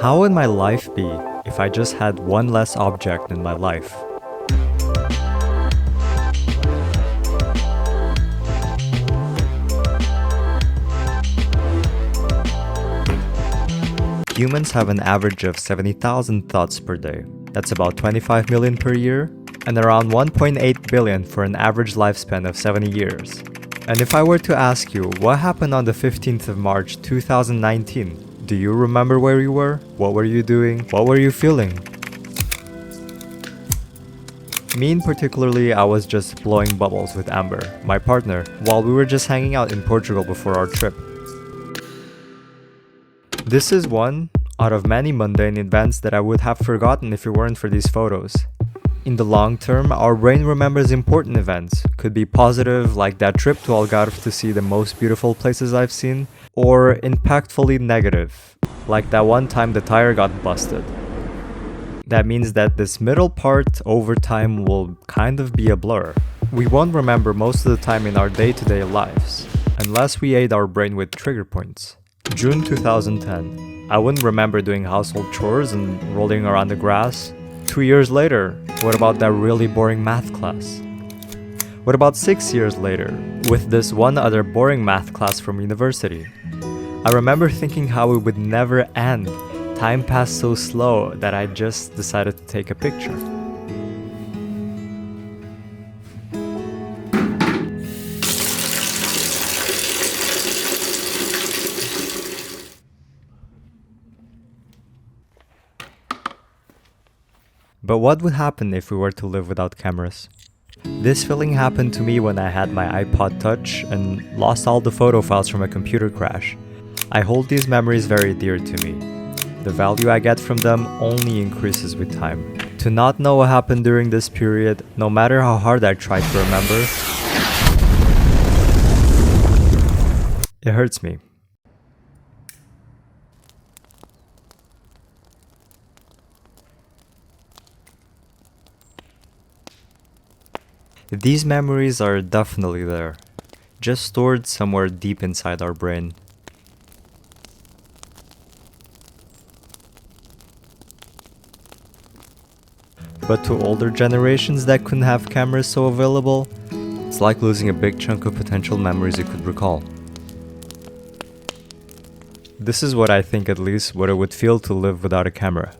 How would my life be if I just had one less object in my life? Humans have an average of 70,000 thoughts per day. That's about 25 million per year, and around 1.8 billion for an average lifespan of 70 years. And if I were to ask you, what happened on the 15th of March 2019? Do you remember where you were? What were you doing? What were you feeling? Me in particularly, I was just blowing bubbles with Amber, my partner, while we were just hanging out in Portugal before our trip. This is one out of many mundane events that I would have forgotten if it weren't for these photos. In the long term, our brain remembers important events. Could be positive, like that trip to Algarve to see the most beautiful places I've seen, or impactfully negative, like that one time the tire got busted. That means that this middle part over time will kind of be a blur. We won't remember most of the time in our day-to-day lives, unless we aid our brain with trigger points. June 2010. I wouldn't remember doing household chores and rolling around the grass. 2 years later, what about that really boring math class? What about 6 years later, with this one other boring math class from university? I remember thinking how it would never end. Time passed so slow that I just decided to take a picture. But what would happen if we were to live without cameras? This feeling happened to me when I had my iPod Touch and lost all the photo files from a computer crash. I hold these memories very dear to me. The value I get from them only increases with time. To not know what happened during this period, no matter how hard I try to remember, it hurts me. These memories are definitely there, just stored somewhere deep inside our brain. But to older generations that couldn't have cameras so available, it's like losing a big chunk of potential memories you could recall. This is what I think, at least, what it would feel to live without a camera.